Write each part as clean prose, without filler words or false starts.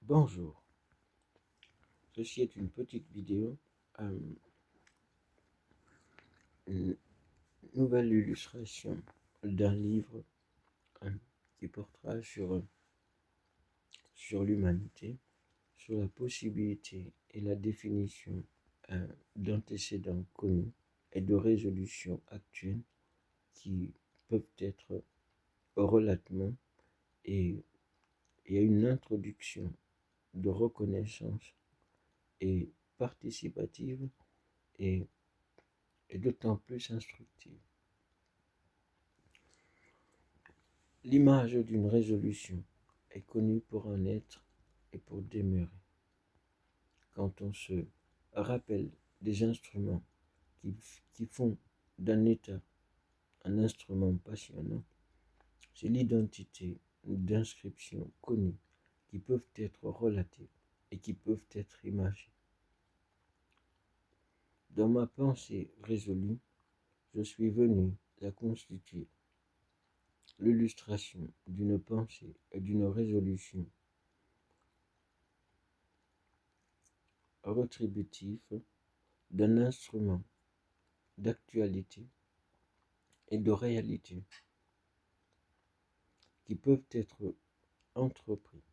Bonjour, ceci est une petite vidéo, une nouvelle illustration d'un livre qui portera sur l'humanité, sur la possibilité et la définition d'antécédents connus et de résolutions actuelles qui peuvent être relatement et à une introduction de reconnaissance et participative et d'autant plus instructive. L'image d'une résolution est connue pour un être et pour demeurer. Quand on se rappelle des instruments qui font d'un état un instrument passionnant, c'est l'identité d'inscriptions connues qui peuvent être relatées et qui peuvent être imagées. Dans ma pensée résolue, je suis venu à constituer l'illustration d'une pensée et d'une résolution retributif d'un instrument d'actualité et de réalité qui peuvent être entrepris.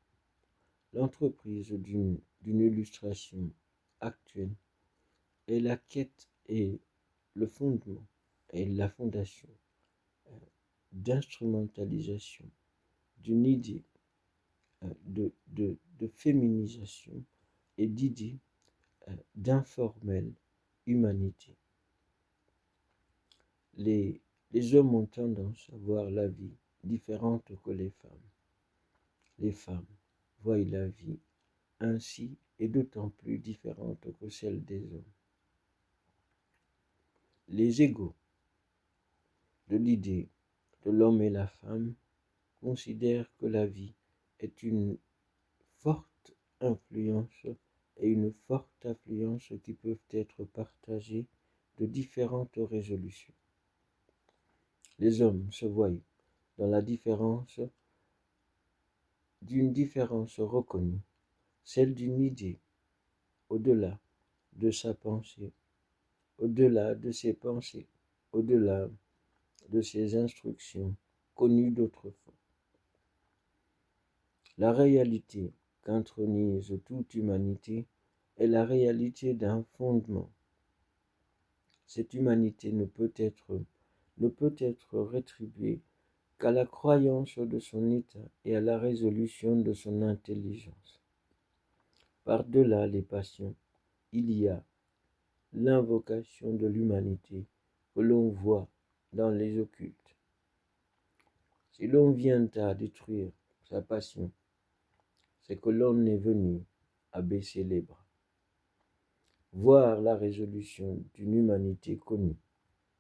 L'entreprise d'une illustration actuelle est la quête et le fondement et la fondation d'instrumentalisation d'une idée de féminisation et d'idée d'informelle humanité. Les hommes ont tendance à voir la vie différente que les femmes. Les femmes voient la vie ainsi et d'autant plus différente que celle des hommes. Les égaux de l'idée de l'homme et la femme considèrent que la vie est une forte influence et une forte influence qui peuvent être partagées de différentes résolutions. Les hommes se voient dans la différence d'une différence reconnue, celle d'une idée au-delà de sa pensée, au-delà de ses pensées, au-delà de ses instructions connues d'autrefois. La réalité qu'intronise toute humanité est la réalité d'un fondement. Cette humanité ne peut être rétribuée qu'à la croyance de son état et à la résolution de son intelligence. Par-delà les passions, il y a l'invocation de l'humanité que l'on voit dans les occultes. Si l'on vient à détruire sa passion, c'est que l'on est venu à baisser les bras. Voir la résolution d'une humanité connue,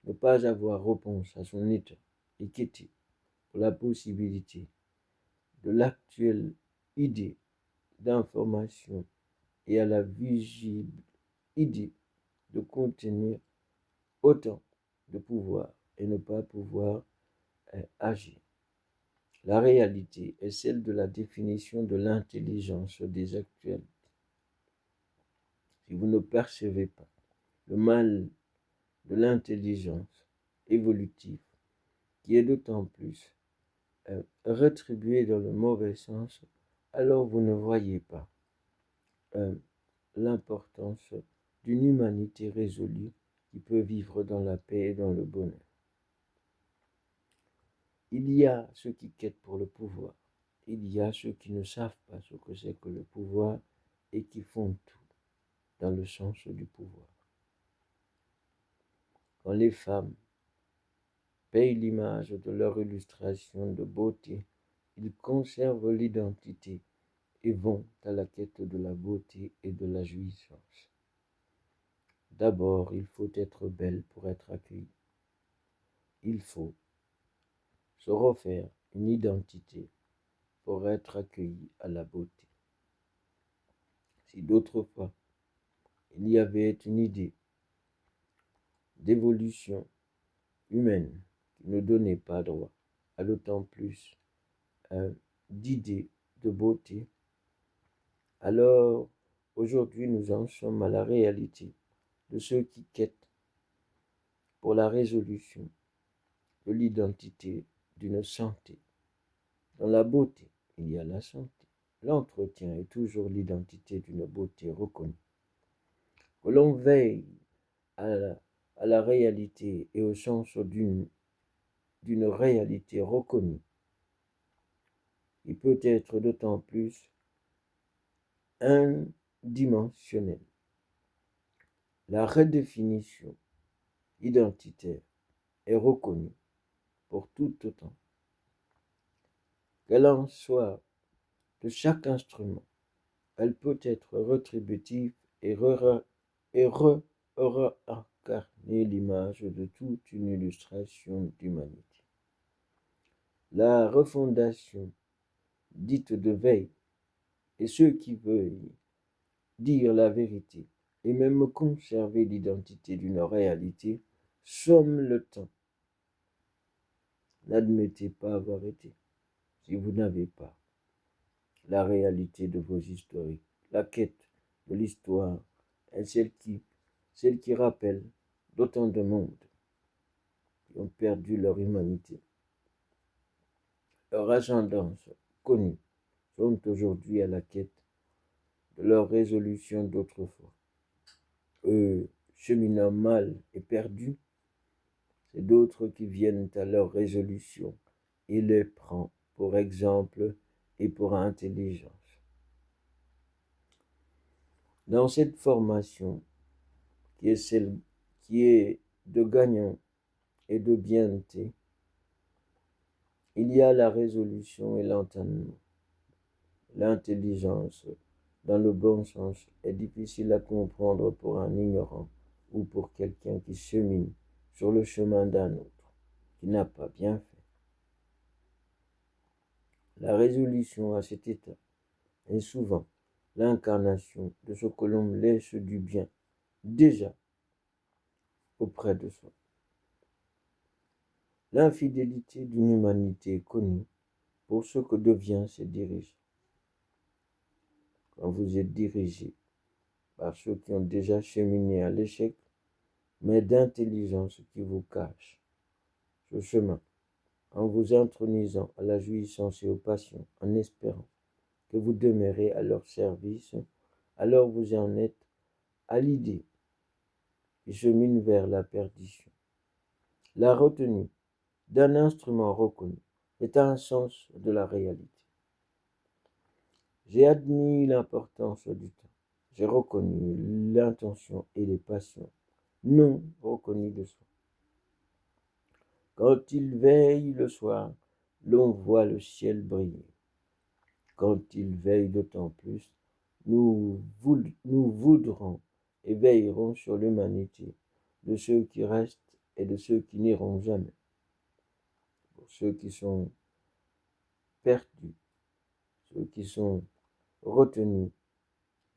ne pas avoir réponse à son état et quitter pour la possibilité de l'actuelle idée d'information et à la visible idée de contenir autant de pouvoir et ne pas pouvoir agir. La réalité est celle de la définition de l'intelligence des actuels. Si vous ne percevez pas le mal de l'intelligence évolutive, qui est d'autant plus rétribuée dans le mauvais sens, alors vous ne voyez pas l'importance d'une humanité résolue qui peut vivre dans la paix et dans le bonheur. Il y a ceux qui quêtent pour le pouvoir. Il y a ceux qui ne savent pas ce que c'est que le pouvoir et qui font tout dans le sens du pouvoir. Quand les femmes payent l'image de leur illustration de beauté, ils conservent l'identité et vont à la quête de la beauté et de la jouissance. D'abord, il faut être belle pour être accueillie. Il faut se refaire une identité pour être accueilli à la beauté. Si d'autrefois, il y avait une idée d'évolution humaine qui ne donnait pas droit à d'autant plus d'idées de beauté, Alors, aujourd'hui, nous en sommes à la réalité de ceux qui quêtent pour la résolution de l'identité d'une santé. Dans la beauté, il y a la santé. L'entretien est toujours l'identité d'une beauté reconnue. Que l'on veille à la réalité et au sens d'une réalité reconnue. Il peut être d'autant plus indimensionnel. La redéfinition identitaire est reconnue pour tout autant. Qu'elle en soit de chaque instrument, elle peut être rétributive et réincarner l'image de toute une illustration d'humanité. La refondation dite de veille et ceux qui veulent dire la vérité et même conserver l'identité d'une réalité somment le temps. N'admettez pas avoir été si vous n'avez pas la réalité de vos historiques. La quête de l'histoire est celle qui rappelle d'autant de mondes qui ont perdu leur humanité. Leurs ascendances connues sont aujourd'hui à la quête de leur résolution d'autrefois. Eux, cheminant mal et perdus, c'est d'autres qui viennent à leur résolution et les prend pour exemple et pour intelligence. Dans cette formation, qui est celle qui est de gagnant et de bienté, il y a la résolution et l'entendement. L'intelligence, dans le bon sens, est difficile à comprendre pour un ignorant ou pour quelqu'un qui chemine sur le chemin d'un autre, qui n'a pas bien fait. La résolution à cet état est souvent l'incarnation de ce que l'on laisse du bien déjà auprès de soi. L'infidélité d'une humanité est connue pour ce que devient ses dirigeants. Quand vous êtes dirigé par ceux qui ont déjà cheminé à l'échec, mais d'intelligence qui vous cache ce chemin, en vous intronisant à la jouissance et aux passions, en espérant que vous demeurez à leur service, alors vous en êtes à l'idée qui chemine vers la perdition. La retenue d'un instrument reconnu est un sens de la réalité. J'ai admis l'importance du temps. J'ai reconnu l'intention et les passions non reconnues de soi. Quand il veille le soir, l'on voit le ciel briller. Quand il veille d'autant plus, nous voudrons et veillerons sur l'humanité de ceux qui restent et de ceux qui n'iront jamais. Pour ceux qui sont perdus, ceux qui sont retenus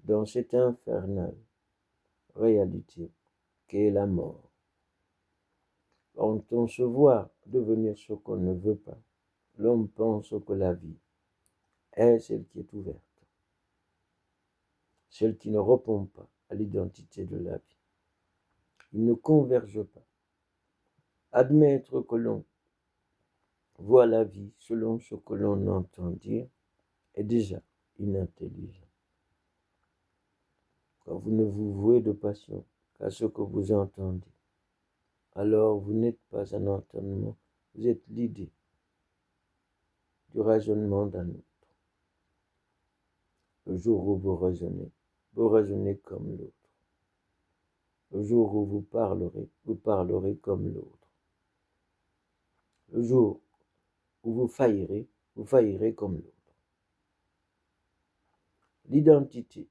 dans cette infernale réalité qu'est la mort. Quand on se voit devenir ce qu'on ne veut pas, l'homme pense que la vie est celle qui est ouverte, celle qui ne répond pas à l'identité de la vie. Il ne converge pas. Admettre que l'on voit la vie selon ce que l'on entend dire est déjà inintelligent. Quand vous ne vous vouez de passion qu'à ce que vous entendez, alors vous n'êtes pas un entendement, vous êtes l'idée du raisonnement d'un autre. Le jour où vous raisonnez comme l'autre. Le jour où vous parlerez comme l'autre. Le jour où vous faillirez comme l'autre. L'identité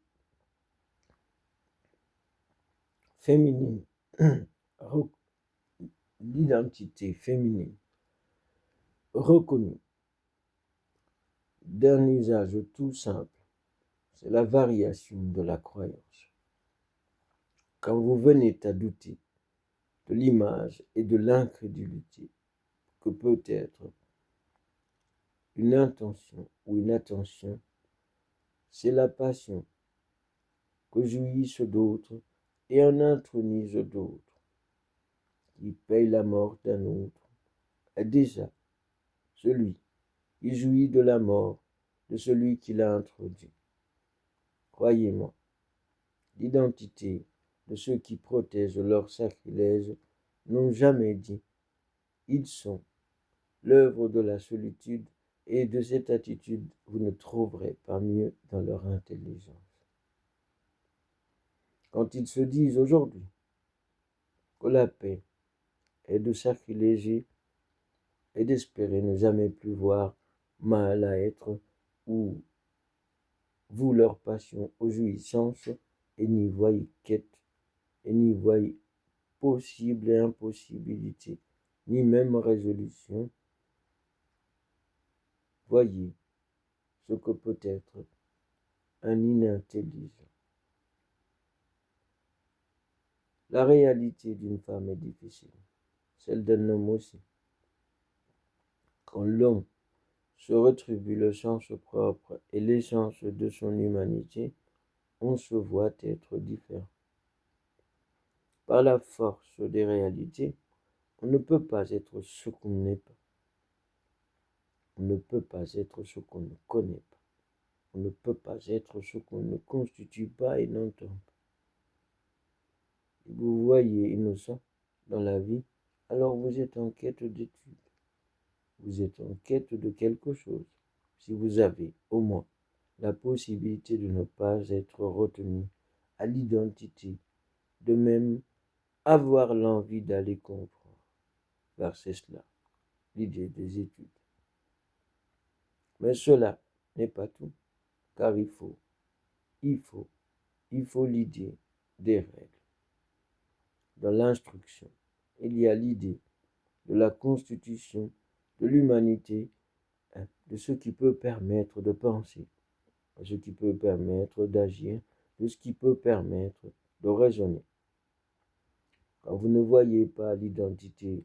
féminine, reconnue d'un usage tout simple, c'est la variation de la croyance. Quand vous venez à douter de l'image et de l'incrédulité que peut être une intention ou une attention, c'est la passion que jouissent d'autres et en intronise d'autres, qui paye la mort d'un autre, est déjà celui qui jouit de la mort de celui qui l'a introduit. Croyez-moi, l'identité de ceux qui protègent leur sacrilège n'ont jamais dit « ils sont » l'œuvre de la solitude, et de cette attitude, vous ne trouverez pas mieux dans leur intelligence. Quand ils se disent aujourd'hui que la paix est de sacriléger et d'espérer ne jamais plus voir mal à être ou vous leur passion aux jouissances, et n'y voyez quête, et n'y voyez possible et impossibilité, ni même résolution, voyez ce que peut être un inintelligent. La réalité d'une femme est difficile, celle d'un homme aussi. Quand l'homme se rétribue le sens propre et l'essence de son humanité, on se voit être différent. Par la force des réalités, on ne peut pas être ce qu'on n'est pas. On ne peut pas être ce qu'on ne connaît pas. On ne peut pas être ce qu'on ne constitue pas et n'entend pas. Si vous voyez innocent dans la vie, alors vous êtes en quête d'études. Vous êtes en quête de quelque chose. Si vous avez au moins la possibilité de ne pas être retenu à l'identité, de même avoir l'envie d'aller comprendre. Car c'est cela, l'idée des études. Mais cela n'est pas tout, car il faut l'idée des règles. Dans l'instruction, il y a l'idée de la constitution de l'humanité, de ce qui peut permettre de penser, de ce qui peut permettre d'agir, de ce qui peut permettre de raisonner. Quand vous ne voyez pas l'identité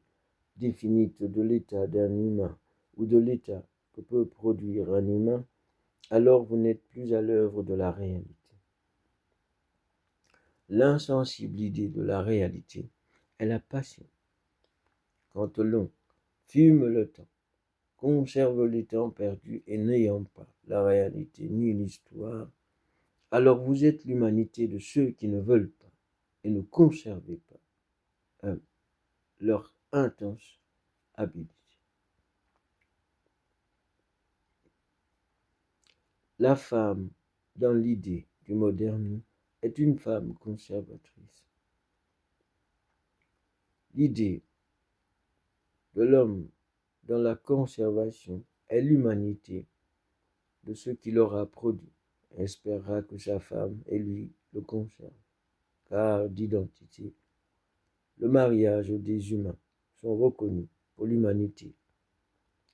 définite de l'état d'un humain ou de l'état que peut produire un humain, alors vous n'êtes plus à l'œuvre de la réalité. L'insensible idée de la réalité est la passion. Quand l'on fume le temps, conserve les temps perdus et n'ayant pas la réalité ni l'histoire, alors vous êtes l'humanité de ceux qui ne veulent pas et ne conservez pas leur intense habilité. La femme, dans l'idée du moderne, est une femme conservatrice. L'idée de l'homme dans la conservation est l'humanité de ce qu'il aura produit et espérera que sa femme et lui le conservent. Car d'identité, le mariage des humains sont reconnus pour l'humanité,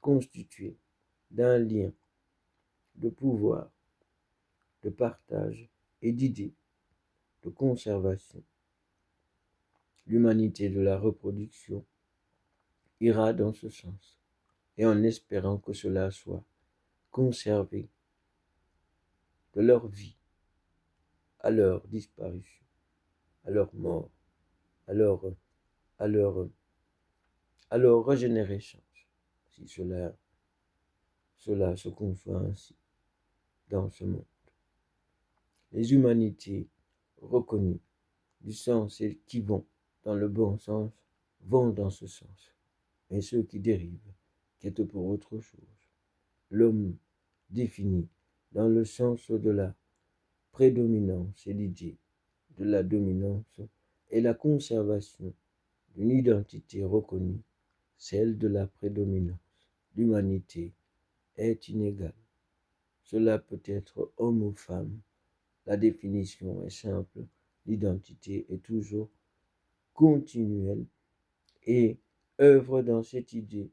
constituée d'un lien de pouvoir, de partage et d'idées, de conservation. L'humanité de la reproduction ira dans ce sens, et en espérant que cela soit conservé de leur vie à leur disparition, à leur mort, à leur régénérescence, si cela se conçoit ainsi dans ce monde. Les humanités reconnues du sens et qui vont dans le bon sens vont dans ce sens, et ceux qui dérivent quittent pour autre chose. L'homme défini dans le sens de la prédominance et l'idée de la dominance et la conservation d'une identité reconnue, celle de la prédominance. L'humanité est inégale. Cela peut être homme ou femme. La définition est simple. L'identité est toujours continuelle et œuvre dans cette idée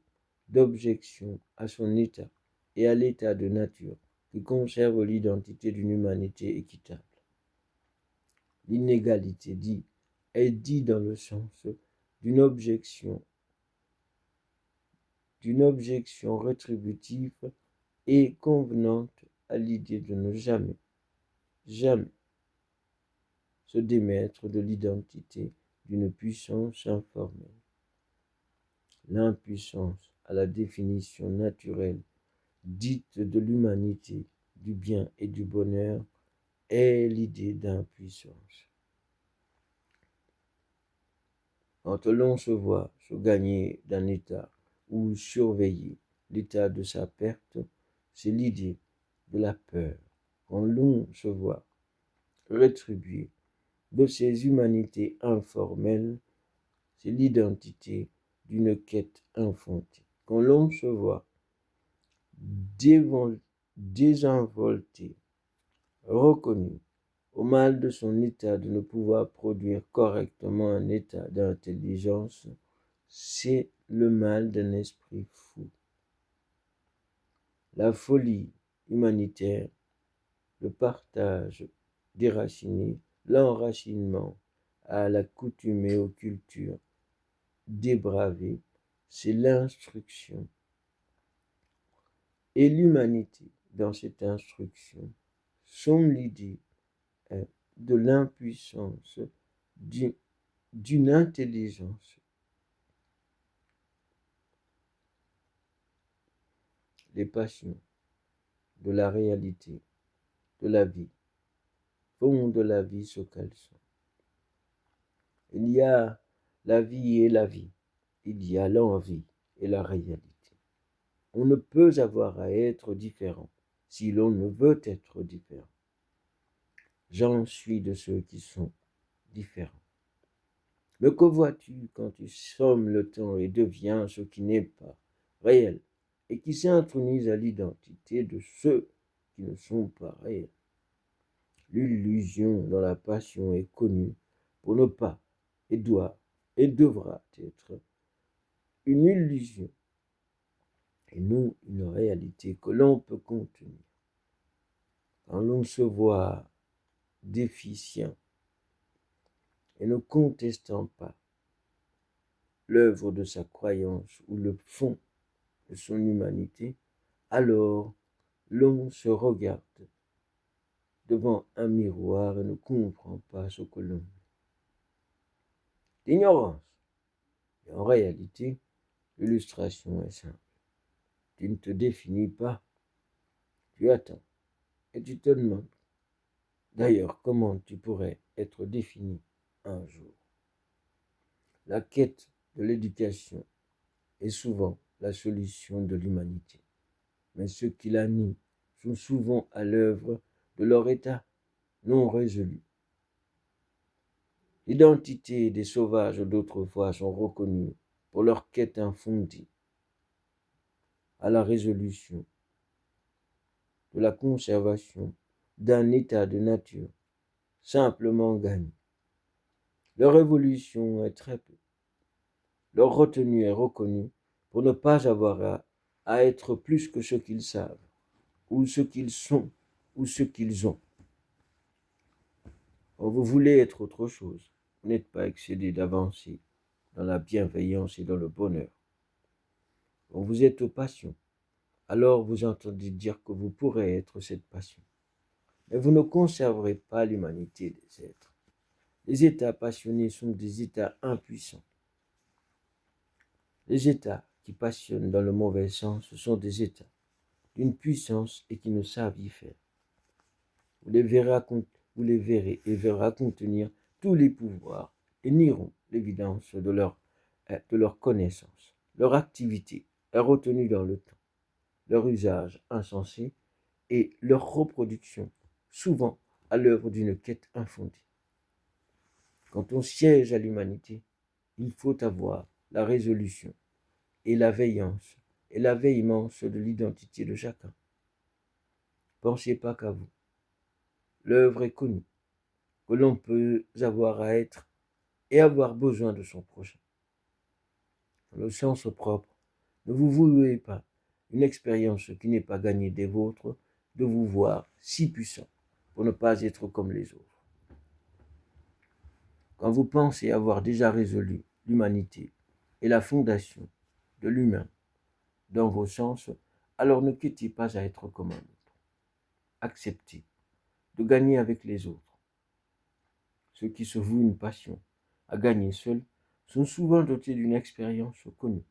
d'objection à son état et à l'état de nature qui conserve l'identité d'une humanité équitable. L'inégalité est dit dans le sens d'une objection rétributive et convenante à l'idée de ne jamais jamais se démettre de l'identité d'une puissance informelle. L'impuissance à la définition naturelle dite de l'humanité, du bien et du bonheur est l'idée d'impuissance. Quand l'on se voit se gagner d'un état ou surveiller l'état de sa perte, c'est l'idée de la peur. Quand l'on se voit rétribuer de ses humanités informelles, c'est l'identité d'une quête infantile. Quand l'on se voit désinvolté, reconnu au mal de son état de ne pouvoir produire correctement un état d'intelligence, c'est le mal d'un esprit fou. La folie humanitaire, le partage déraciné, l'enracinement à la coutume et aux cultures dépravées, c'est l'instruction. Et l'humanité, dans cette instruction, sont l'idée de l'impuissance d'une intelligence. Les passions de la réalité, de la vie, font de la vie ce qu'elles sont. Il y a la vie et la vie. Il y a l'envie et la réalité. On ne peut avoir à être différent si l'on ne veut être différent. J'en suis de ceux qui sont différents. Mais que vois-tu quand tu sommes le temps et deviens ce qui n'est pas réel et qui s'intronise à l'identité de ceux qui ne sont pas réels? L'illusion dans la passion est connue pour ne pas et doit et devra être une illusion et non une réalité que l'on peut contenir. Quand l'on se voit déficient et ne contestant pas l'œuvre de sa croyance ou le fond de son humanité, alors l'on se regarde devant un miroir et ne comprend pas ce que l'on est. L'ignorance. Et en réalité, l'illustration est simple. Tu ne te définis pas, tu attends et tu te demandes d'ailleurs comment tu pourrais être défini un jour. La quête de l'éducation est souvent la solution de l'humanité, mais ceux qui la nient sont souvent à l'œuvre de leur état non résolu. L'identité des sauvages d'autrefois sont reconnus pour leur quête infondée à la résolution de la conservation d'un état de nature simplement gagné. Leur évolution est très peu. Leur retenue est reconnue pour ne pas avoir à être plus que ce qu'ils savent, ou ce qu'ils sont, ou ce qu'ils ont. Quand vous voulez être autre chose, vous n'êtes pas excédé d'avancer dans la bienveillance et dans le bonheur. Quand vous êtes aux passions, alors vous entendez dire que vous pourrez être cette passion. Mais vous ne conserverez pas l'humanité des êtres. Les états passionnés sont des états impuissants. Les états qui passionnent dans le mauvais sens sont des états d'une puissance et qui ne savent y faire. Vous les verrez et verrez contenir tous les pouvoirs et nieront l'évidence de leur connaissance. Leur activité est retenue dans le temps, leur usage insensé et leur reproduction, souvent à l'œuvre d'une quête infondée. Quand on siège à l'humanité, il faut avoir la résolution et la veillance et la veillemence de l'identité de chacun. Pensez pas qu'à vous. L'œuvre est connue, que l'on peut avoir à être et avoir besoin de son prochain. Dans le sens propre, ne vous vouez pas une expérience qui n'est pas gagnée des vôtres de vous voir si puissant pour ne pas être comme les autres. Quand vous pensez avoir déjà résolu l'humanité et la fondation de l'humain dans vos sens, alors ne quittez pas à être comme un autre. Acceptez de gagner avec les autres. Ceux qui se vouent une passion à gagner seuls sont souvent dotés d'une expérience connue,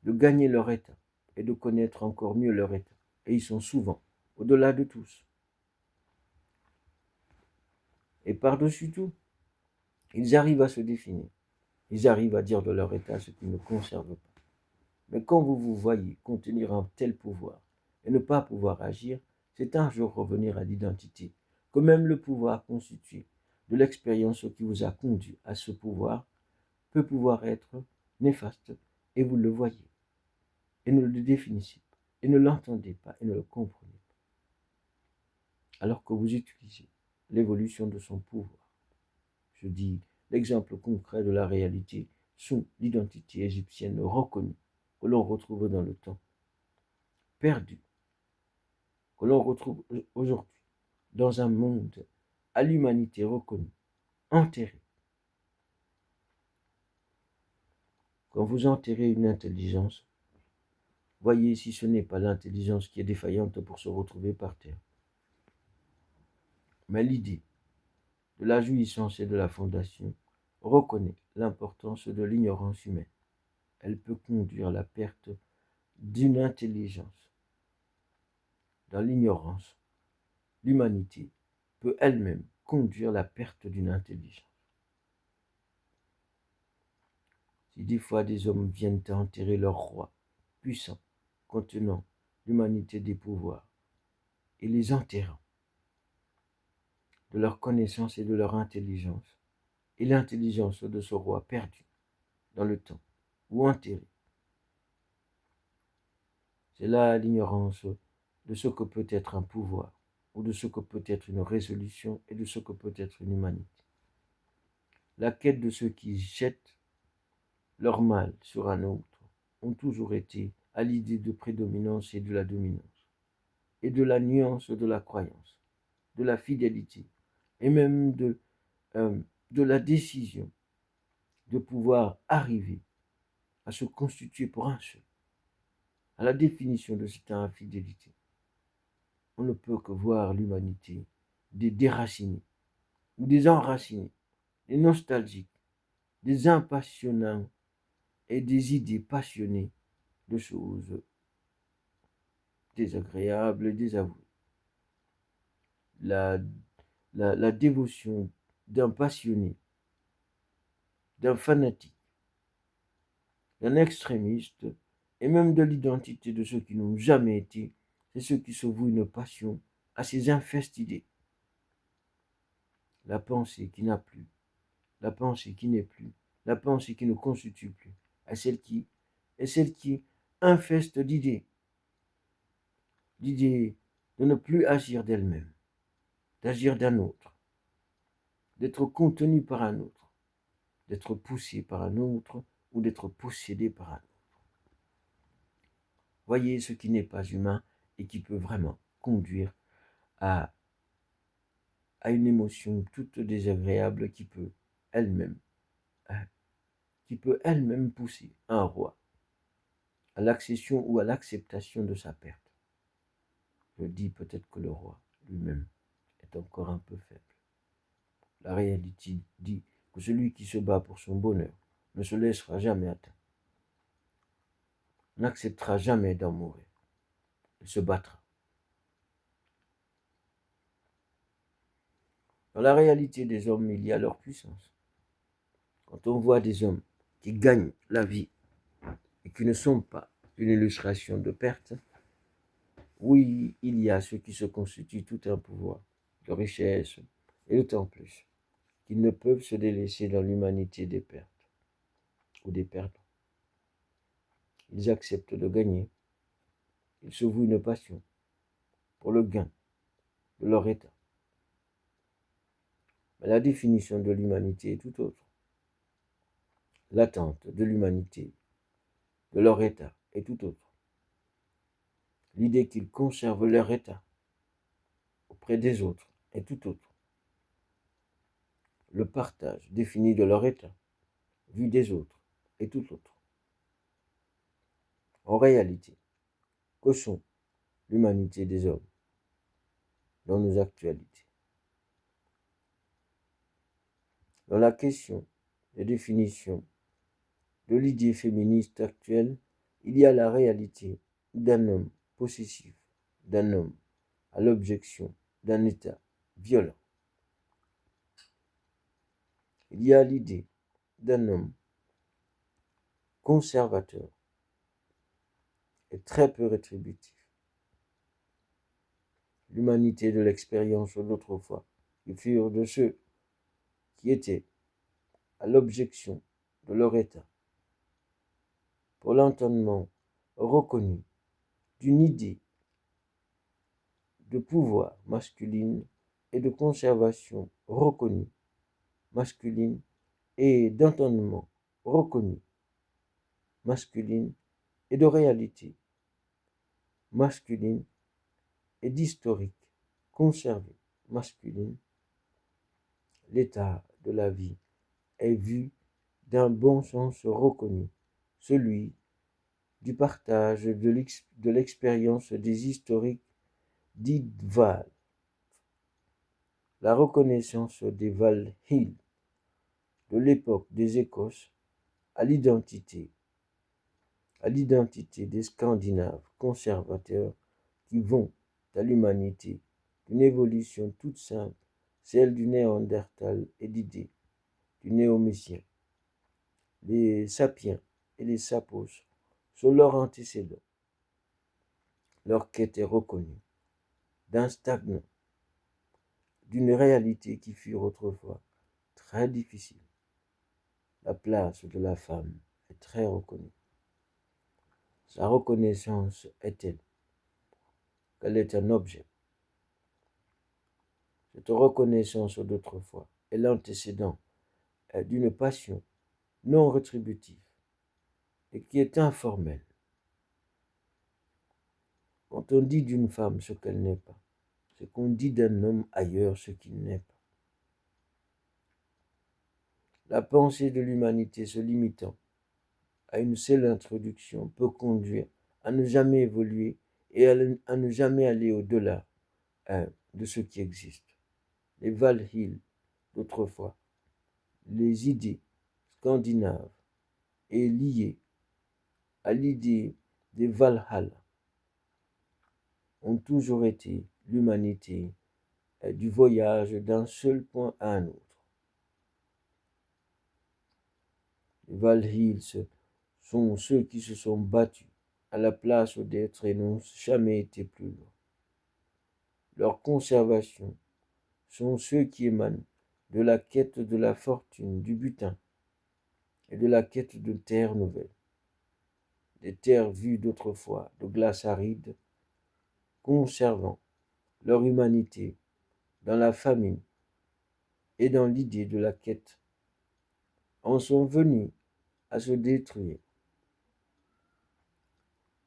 de gagner leur état et de connaître encore mieux leur état. Et ils sont souvent au-delà de tous. Et par-dessus tout, ils arrivent à se définir. Ils arrivent à dire de leur état ce qu'ils ne conservent pas. Mais quand vous vous voyez contenir un tel pouvoir et ne pas pouvoir agir, c'est un jour revenir à l'identité, que même le pouvoir constitué de l'expérience qui vous a conduit à ce pouvoir peut pouvoir être néfaste, et vous le voyez, et ne le définissez pas, et ne l'entendez pas, et ne le comprenez pas, alors que vous utilisez l'évolution de son pouvoir. Je dis l'exemple concret de la réalité sous l'identité égyptienne reconnue, que l'on retrouve dans le temps, perdue, que l'on retrouve aujourd'hui dans un monde à l'humanité reconnue, enterrée. Quand vous enterrez une intelligence, voyez si ce n'est pas l'intelligence qui est défaillante pour se retrouver par terre. Mais l'idée de la jouissance et de la fondation reconnaît l'importance de l'ignorance humaine. Elle peut conduire à la perte d'une intelligence. Dans l'ignorance, l'humanité peut elle-même conduire à la perte d'une intelligence. Si des fois des hommes viennent enterrer leur roi puissant, contenant l'humanité des pouvoirs, et les enterrant de leur connaissance et de leur intelligence, et l'intelligence de ce roi perdu dans le temps, ou enterré, c'est là l'ignorance de ce que peut être un pouvoir, ou de ce que peut être une résolution, et de ce que peut être une humanité. La quête de ceux qui jettent leur mal sur un autre ont toujours été à l'idée de prédominance et de la dominance, et de la nuance de la croyance, de la fidélité, et même de la décision de pouvoir arriver à se constituer pour un seul, à la définition de cette infidélité. On ne peut que voir l'humanité des déracinés, ou des enracinés, des nostalgiques, des impassionnants et des idées passionnées de choses désagréables et désavouées. La, la dévotion d'un passionné, d'un fanatique, d'un extrémiste, et même de l'identité de ceux qui n'ont jamais été, c'est ceux qui se vouent une passion à ces infestes idées. La pensée qui n'a plus, la pensée qui n'est plus, la pensée qui ne constitue plus, est celle qui infeste d'idées de ne plus agir d'elle-même, d'agir d'un autre, d'être contenu par un autre, d'être poussé par un autre ou d'être possédé par un autre. Voyez ce qui n'est pas humain et qui peut vraiment conduire à une émotion toute désagréable qui peut elle-même pousser un roi à l'accession ou à l'acceptation de sa perte. Je dis peut-être que le roi lui-même est encore un peu faible. La réalité dit que celui qui se bat pour son bonheur ne se laissera jamais atteindre, n'acceptera jamais d'en mourir. Il se battra. Dans la réalité des hommes, il y a leur puissance. Quand on voit des hommes qui gagnent la vie et qui ne sont pas une illustration de perte, oui, il y a ceux qui se constituent tout un pouvoir de richesse, et d'autant plus qu'ils ne peuvent se délaisser dans l'humanité des pertes ou des perdants. Ils acceptent de gagner, ils se vouent une passion pour le gain de leur état. Mais la définition de l'humanité est tout autre. L'attente de l'humanité, de leur état, est tout autre. L'idée qu'ils conservent leur état auprès des autres est tout autre. Le partage défini de leur état, vu des autres, est tout autre. En réalité, que sont l'humanité des hommes? dans nos actualités. Dans la question de définition de l'idée féministe actuelle, il y a la réalité d'un homme possessif, d'un homme à l'objection d'un état violent. Il y a l'idée d'un homme conservateur et très peu rétributif. L'humanité de l'expérience d'autrefois, qui furent de ceux qui étaient à l'objection de leur état, pour l'entendement reconnu d'une idée de pouvoir masculine et de conservation reconnue masculine et d'entendement reconnu masculine et de réalité masculine et d'historique conservé masculine, l'état de la vie est vu d'un bon sens reconnu, celui du partage de l'expérience des historiques dits Val, la reconnaissance des Val Hill de l'époque des Écosses à l'identité des Scandinaves conservateurs qui vont à l'humanité d'une évolution toute simple, celle du Néandertal et d'idées du néomycien. Les sapiens et les sapos sont leurs antécédents. Leur quête est reconnue d'un stagnant, d'une réalité qui fut autrefois très difficile. La place de la femme est très reconnue. Sa reconnaissance est telle qu'elle est un objet. Cette reconnaissance d'autrefois est l'antécédent d'une passion non rétributive et qui est informelle. Quand on dit d'une femme ce qu'elle n'est pas, c'est qu'on dit d'un homme ailleurs ce qu'il n'est pas. La pensée de l'humanité se limitant à une seule introduction peut conduire à ne jamais évoluer et à ne jamais aller au-delà de ce qui existe. Les Valhyl d'autrefois, les idées scandinaves et liées à l'idée des Valhalla ont toujours été l'humanité du voyage d'un seul point à un autre. Les Valhyls sont ceux qui se sont battus à la place d'être et n'ont jamais été plus loin. Leur conservation sont ceux qui émanent de la quête de la fortune, du butin et de la quête de terres nouvelles. Des terres vues d'autrefois, de glace aride, conservant leur humanité dans la famine et dans l'idée de la quête, en sont venus à se détruire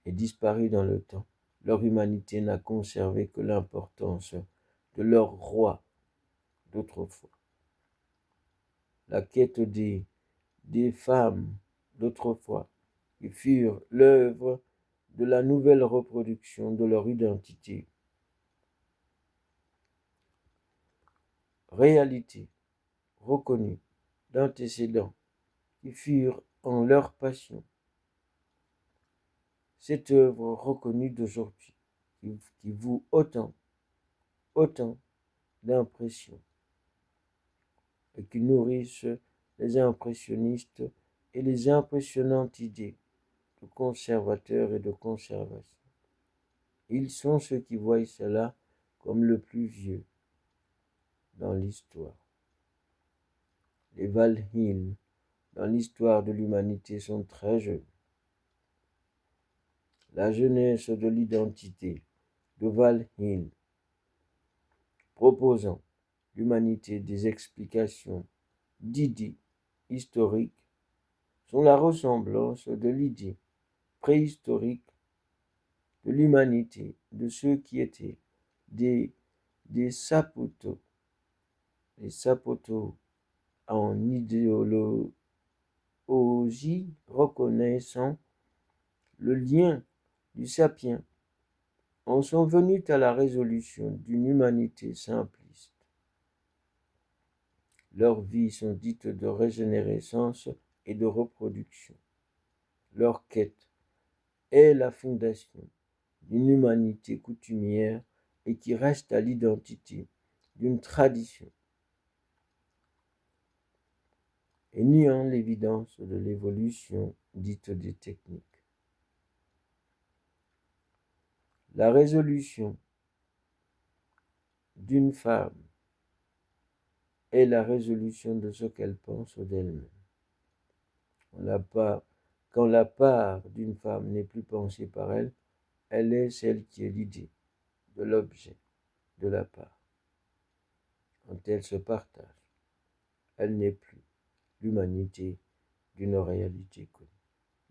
et disparu dans le temps. Leur humanité n'a conservé que l'importance de leur roi d'autrefois. La quête des femmes d'autrefois qui furent l'œuvre de la nouvelle reproduction de leur identité. Réalité reconnue d'antécédents qui furent en leur passion. Cette œuvre reconnue d'aujourd'hui qui vaut autant d'impressions et qui nourrissent les impressionnistes et les impressionnantes idées de conservateurs et de conservation. Ils sont ceux qui voient cela comme le plus vieux dans l'histoire. Les Valhyl dans l'histoire de l'humanité sont très jeunes. La jeunesse de l'identité de Valhyl, proposant l'humanité des explications d'idées historiques, sont la ressemblance de l'idée préhistorique de l'humanité, de ceux qui étaient des sapotos, les sapotos en idéologie reconnaissant le lien du sapien en sont venus à la résolution d'une humanité simpliste. Leurs vies sont dites de régénérescence et de reproduction. Leur quête est la fondation d'une humanité coutumière et qui reste à l'identité d'une tradition et niant l'évidence de l'évolution dite des techniques. La résolution d'une femme est la résolution de ce qu'elle pense d'elle-même. Quand la part d'une femme n'est plus pensée par elle, elle est celle qui est l'idée de l'objet de la part. Quand elle se partage, elle n'est plus l'humanité d'une réalité connue.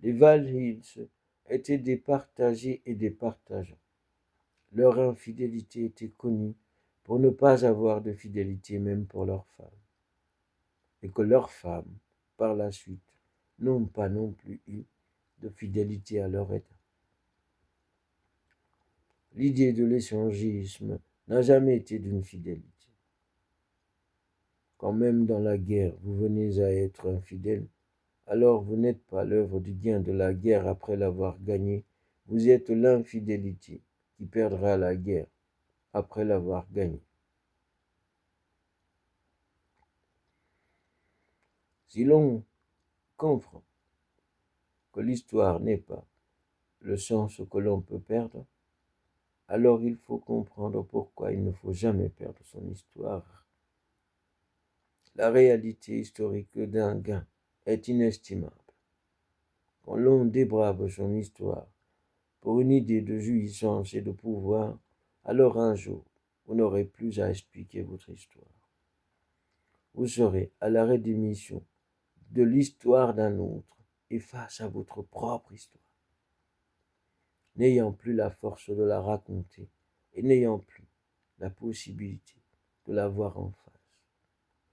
Les Val Hills étaient des partagés et des partageants. Leur infidélité était connue pour ne pas avoir de fidélité même pour leurs femmes. Et que leurs femmes, par la suite, n'ont pas non plus eu de fidélité à leur état. L'idée de l'échangisme n'a jamais été d'une fidélité. Quand même dans la guerre, vous venez à être infidèle, alors vous n'êtes pas l'œuvre du gain de la guerre après l'avoir gagnée, vous êtes l'infidélité qui perdra la guerre après l'avoir gagnée. Si l'on comprend que l'histoire n'est pas le sens que l'on peut perdre, alors il faut comprendre pourquoi il ne faut jamais perdre son histoire. La réalité historique d'un gain est inestimable. Quand l'on débrave son histoire pour une idée de jouissance et de pouvoir, alors un jour, vous n'aurez plus à expliquer votre histoire. Vous serez à la rédémission de l'histoire d'un autre et face à votre propre histoire, n'ayant plus la force de la raconter et n'ayant plus la possibilité de la voir en face.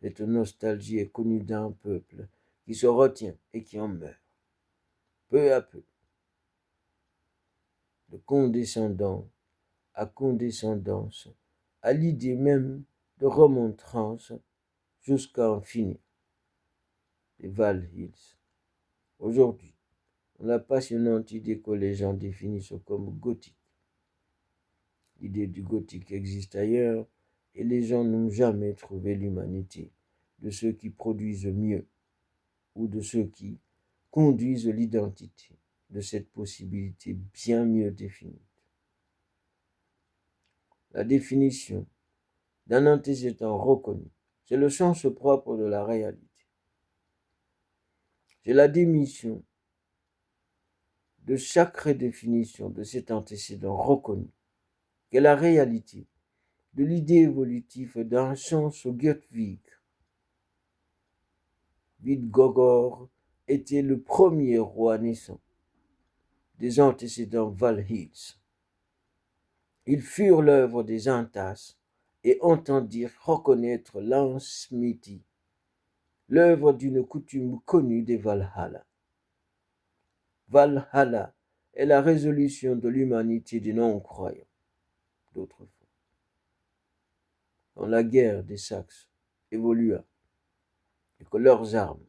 Cette nostalgie est connue d'un peuple qui se retient et qui en meurt, peu à peu, de condescendant à condescendance, à l'idée même de remontrance jusqu'à en finir. Les Val Hills. Aujourd'hui, la passionnante idée que les gens définissent comme gothique. L'idée du gothique existe ailleurs et les gens n'ont jamais trouvé l'humanité de ceux qui produisent mieux ou de ceux qui conduisent l'identité de cette possibilité bien mieux définie. La définition d'un antécédent reconnu, c'est le sens propre de la réalité. C'est la démission de chaque redéfinition de cet antécédent reconnu, qu'est la réalité de l'idée évolutive d'un sens Götvig. Vidgogor était le premier roi naissant des antécédents Val Hills. Ils furent l'œuvre des Intas et entendirent reconnaître l'Ansmiti, l'œuvre d'une coutume connue des Valhalla. Valhalla est la résolution de l'humanité des non-croyants d'autrefois. Quand la guerre des Saxes évolua et que leurs armes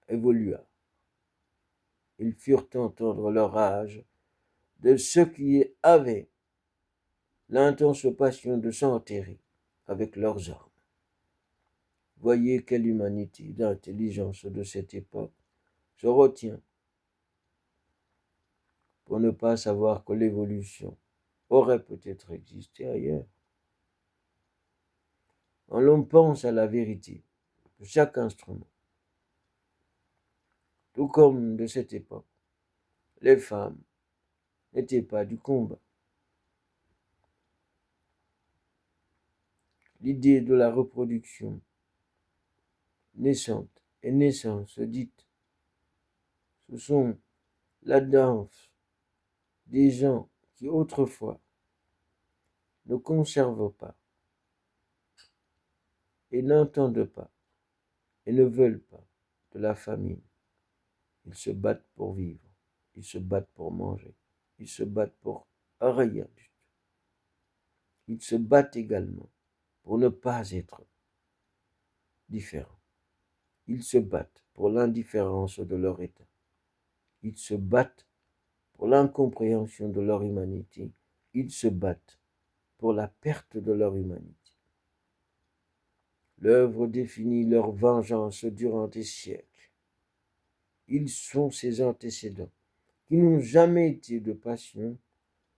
évolua, ils furent entendre leur rage de ceux qui avaient l'intense passion de s'enterrer avec leurs armes. Voyez quelle humanité d'intelligence de cette époque se retient pour ne pas savoir que l'évolution aurait peut-être existé ailleurs. Quand l'on pense à la vérité de chaque instrument, tout comme de cette époque, les femmes n'étaient pas du combat. L'idée de la reproduction naissante et naissance dite, ce sont la danse des gens qui autrefois ne conservent pas et n'entendent pas et ne veulent pas de la famine. Ils se battent pour vivre, ils se battent pour manger, ils se battent pour rien du tout. Ils se battent également pour ne pas être différents. Ils se battent pour l'indifférence de leur état. Ils se battent pour l'incompréhension de leur humanité. Ils se battent pour la perte de leur humanité. L'œuvre définit leur vengeance durant des siècles. Ils sont ces antécédents qui n'ont jamais été de passion,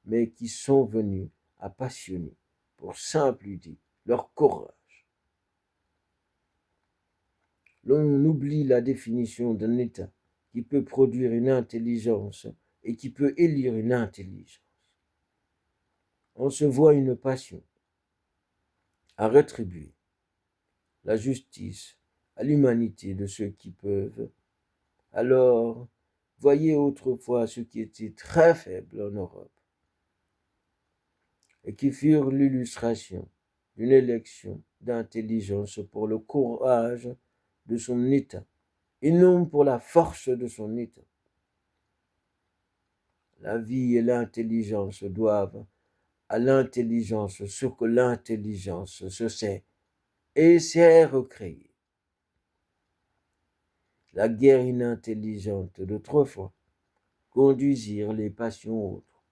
mais qui sont venus à passionner pour simple idée leur courage. L'on oublie la définition d'un état qui peut produire une intelligence et qui peut élire une intelligence. On se voit une passion à rétribuer la justice à l'humanité de ceux qui peuvent. Alors, voyez autrefois ceux qui étaient très faibles en Europe et qui furent l'illustration d'une élection d'intelligence pour le courage de son état et non pour la force de son état. La vie et l'intelligence doivent à l'intelligence ce que l'intelligence se sait et sait recréer. La guerre inintelligente d'autrefois conduisirent les passions autres.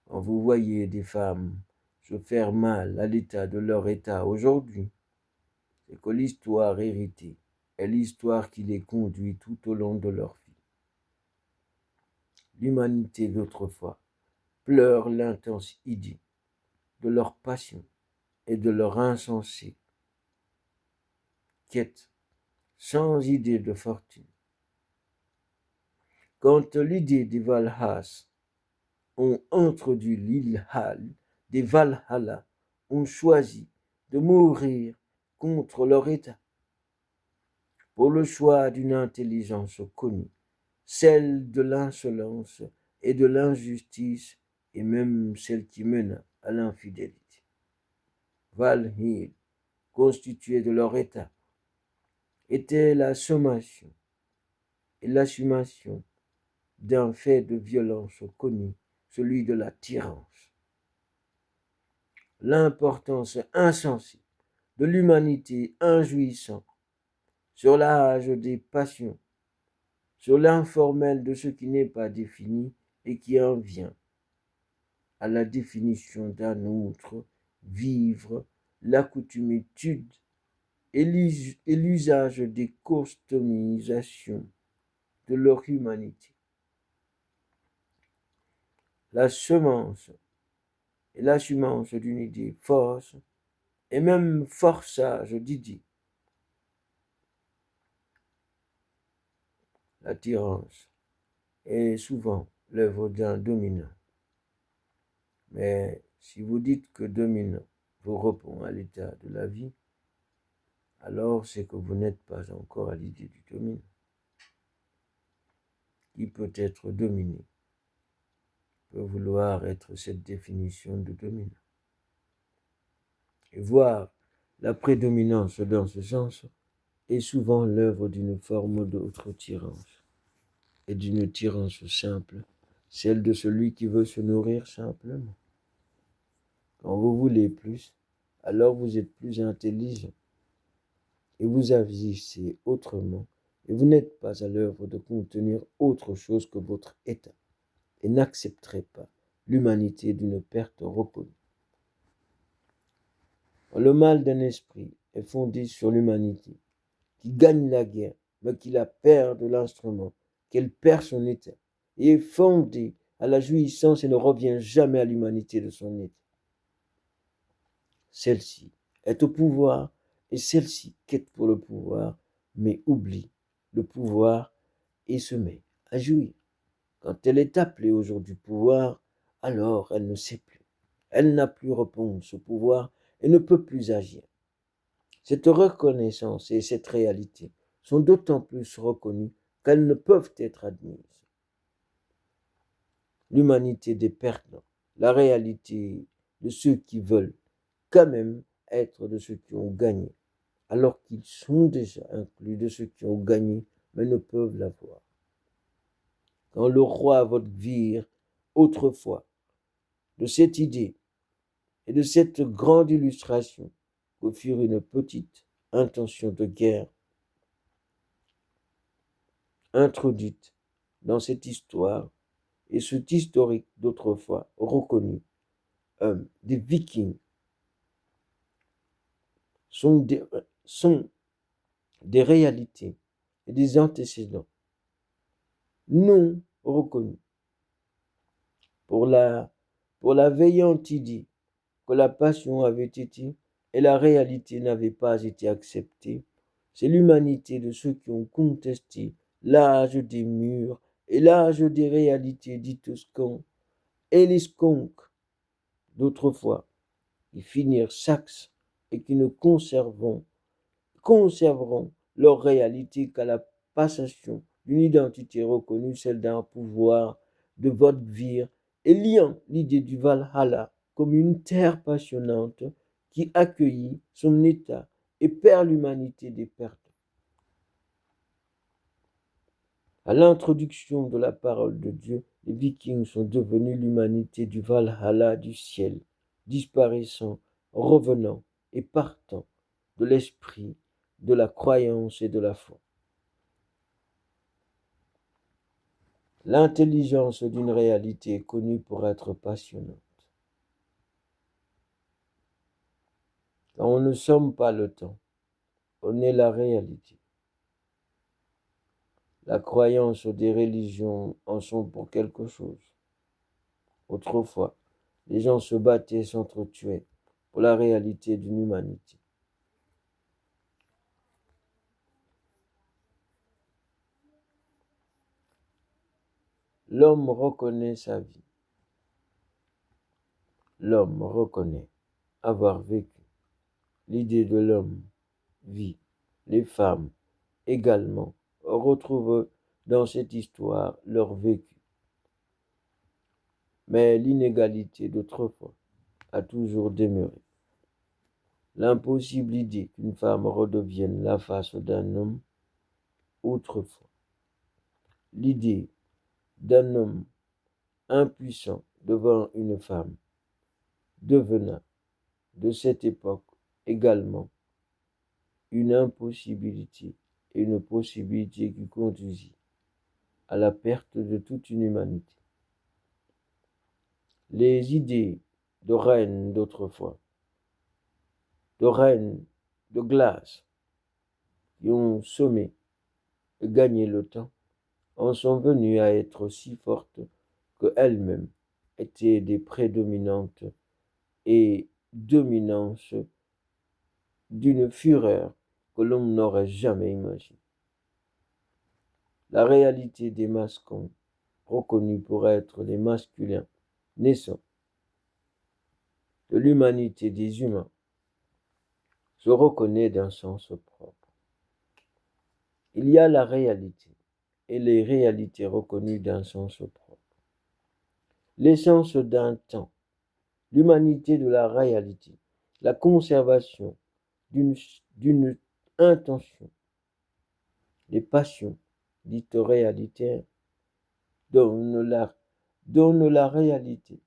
Quand vous voyez des femmes se faire mal à l'état de leur état aujourd'hui, c'est que l'histoire héritée est l'histoire qui les conduit tout au long de leur vie. L'humanité d'autrefois pleure l'intense idée de leur passion et de leur insensé quête sans idée de fortune. Quand l'idée des Valhas ont introduit l'Ilhal, des Valhalla ont choisi de mourir contre leur état pour le choix d'une intelligence connue, celle de l'insolence et de l'injustice et même celle qui mena à l'infidélité. Valhall, constituée de leur état, était la sommation et l'assumation d'un fait de violence connu, celui de la tyrannance. L'importance insensée de l'humanité injouissant sur l'âge des passions, sur l'informel de ce qui n'est pas défini et qui en vient à la définition d'un autre, vivre, l'accoutumitude et l'usage des customisations de leur humanité. La semence et l'assumance d'une idée fausse et même forçage d'idées. L'attirance est souvent l'œuvre d'un dominant. Mais si vous dites que dominant vous répond à l'état de la vie, alors c'est que vous n'êtes pas encore à l'idée du dominant. Qui peut être dominé peut vouloir être cette définition de dominant. Et voir la prédominance dans ce sens est souvent l'œuvre d'une forme d'autre tyrannance, et d'une tyrannance simple, celle de celui qui veut se nourrir simplement. Quand vous voulez plus, alors vous êtes plus intelligent, et vous agissez autrement, et vous n'êtes pas à l'œuvre de contenir autre chose que votre état, et n'accepterez pas l'humanité d'une perte reconnue. Le mal d'un esprit est fondé sur l'humanité, qui gagne la guerre, mais qui la perd de l'instrument, qu'elle perd son état, et est fondé à la jouissance et ne revient jamais à l'humanité de son état. Celle-ci est au pouvoir, et celle-ci quête pour le pouvoir, mais oublie le pouvoir et se met à jouir. Quand elle est appelée au jour du pouvoir, alors elle ne sait plus. Elle n'a plus réponse au pouvoir et ne peut plus agir. Cette reconnaissance et cette réalité sont d'autant plus reconnues qu'elles ne peuvent être admises. L'humanité des perdants, la réalité de ceux qui veulent quand même être de ceux qui ont gagné, alors qu'ils sont déjà inclus de ceux qui ont gagné, mais ne peuvent l'avoir. Quand le roi Vodgvir, autrefois, de cette idée et de cette grande illustration qu'offre une petite intention de guerre introduite dans cette histoire et cet historique d'autrefois reconnu des Vikings sont des réalités et des antécédents non reconnus pour la veillante idée que la passion avait été et la réalité n'avait pas été acceptée. C'est l'humanité de ceux qui ont contesté l'âge des murs et l'âge des réalités dites sconques et les sconques d'autrefois, qui finirent saxes et qui ne conserveront leur réalité qu'à la passation d'une identité reconnue, celle d'un pouvoir de Vodvir, et liant l'idée du Valhalla comme une terre passionnante qui accueillit son état et perd l'humanité des pertes. À l'introduction de la parole de Dieu, les Vikings sont devenus l'humanité du Valhalla du ciel, disparaissant, revenant et partant de l'esprit, de la croyance et de la foi. L'intelligence d'une réalité est connue pour être passionnante. Quand on ne somme pas le temps, on est la réalité. La croyance des religions en sont pour quelque chose. Autrefois, les gens se battaient et s'entretuaient pour la réalité d'une humanité. L'homme reconnaît sa vie. L'homme reconnaît avoir vécu. L'idée de l'homme vit. Les femmes également retrouvent dans cette histoire leur vécu. Mais l'inégalité d'autrefois a toujours demeuré. L'impossible idée qu'une femme redevienne la face d'un homme autrefois. L'idée d'un homme impuissant devant une femme devenant de cette époque également une impossibilité et une possibilité qui conduisit à la perte de toute une humanité. Les idées de reines d'autrefois, de reines de glace qui ont sommé et gagné le temps, en sont venues à être si fortes qu'elles-mêmes étaient des prédominantes et dominances d'une fureur que l'homme n'aurait jamais imaginée. La réalité des mascons, reconnus pour être les masculins naissants de l'humanité des humains, se reconnaît d'un sens propre. Il y a la réalité et les réalités reconnues d'un sens propre. L'essence d'un temps, l'humanité de la réalité, la conservation d'une intention, les passions dites réalité donnent la réalité.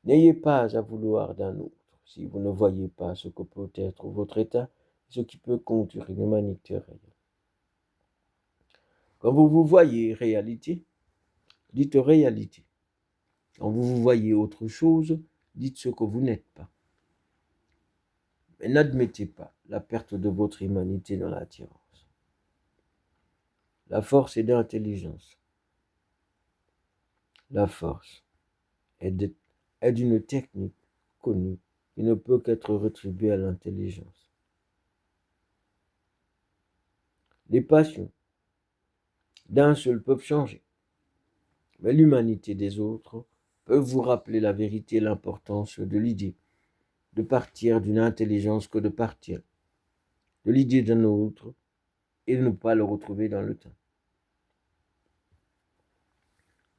N'ayez pas à vouloir d'un autre si vous ne voyez pas ce que peut être votre état, ce qui peut conduire une humanité réelle. Quand vous vous voyez réalité, dites réalité. Quand vous vous voyez autre chose, dites ce que vous n'êtes pas. Mais n'admettez pas la perte de votre humanité dans l'attirance. La force est d'intelligence. La force est d'une technique connue qui ne peut qu'être rétribuée à l'intelligence. Les passions d'un seul peuvent changer, mais l'humanité des autres peut vous rappeler la vérité et l'importance de l'idée de partir d'une intelligence que de partir de l'idée d'un autre et de ne pas le retrouver dans le temps.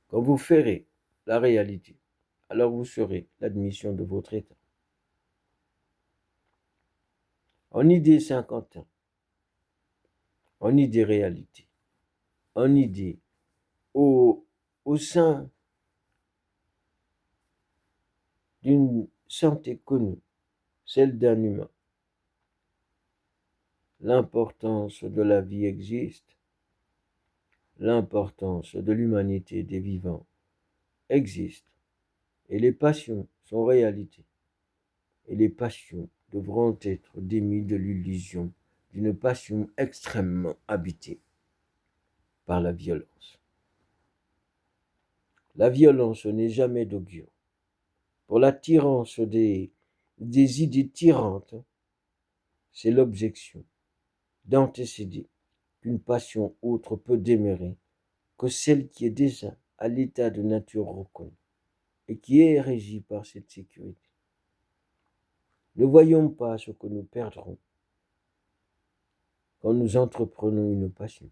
Quand vous ferez la réalité, alors vous serez l'admission de votre état. En idée Saint-Quentin, en idée réalité, en idée au sein d'une santé connue, celle d'un humain. L'importance de la vie existe, l'importance de l'humanité des vivants existe, et les passions sont réalité, et les passions devront être démis de l'illusion d'une passion extrêmement habitée par la violence. La violence n'est jamais d'augure. Pour l'attirance des idées tyrantes, c'est l'objection d'antécéder qu'une passion autre peut démérer que celle qui est déjà à l'état de nature reconnue et qui est régie par cette sécurité. Ne voyons pas ce que nous perdrons quand nous entreprenons une passion,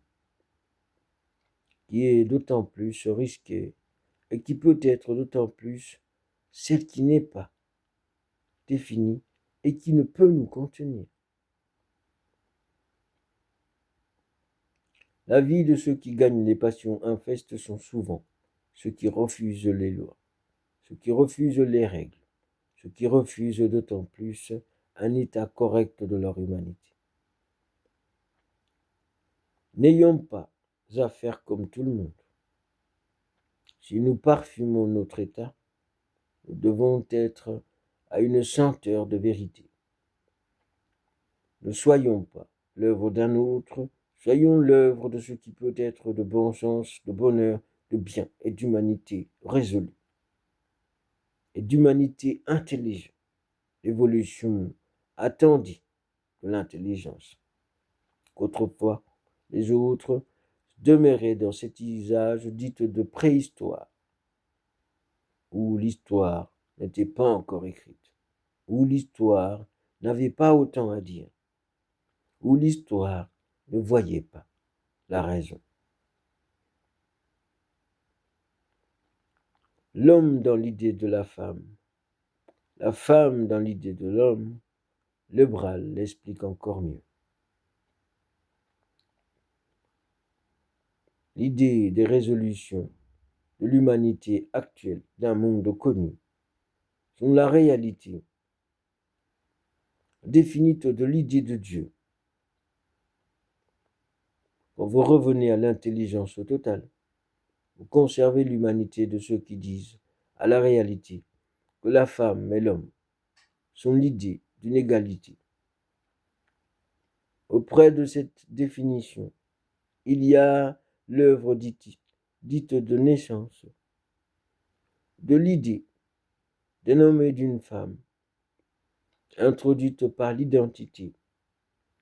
qui est d'autant plus risquée et qui peut être d'autant plus celle qui n'est pas définie et qui ne peut nous contenir. La vie de ceux qui gagnent les passions infestes sont souvent ceux qui refusent les lois, ceux qui refusent les règles, ceux qui refusent d'autant plus un état correct de leur humanité. N'ayons pas à faire comme tout le monde. Si nous parfumons notre état, nous devons être à une senteur de vérité. Ne soyons pas l'œuvre d'un autre, soyons l'œuvre de ce qui peut être de bon sens, de bonheur, de bien et d'humanité résolue et d'humanité intelligente, l'évolution attendue de l'intelligence. Qu'autrefois, les autres demeuraient dans cet usage dit de préhistoire, où l'histoire n'était pas encore écrite, où l'histoire n'avait pas autant à dire, où l'histoire ne voyait pas la raison. L'homme dans l'idée de la femme dans l'idée de l'homme, le Bral l'explique encore mieux. L'idée des résolutions de l'humanité actuelle d'un monde connu sont la réalité définie de l'idée de Dieu. Quand vous revenez à l'intelligence totale, vous conservez l'humanité de ceux qui disent à la réalité que la femme et l'homme sont l'idée d'une égalité. Auprès de cette définition, il y a l'œuvre dite de naissance, de l'idée d'un homme et d'une femme, introduite par l'identité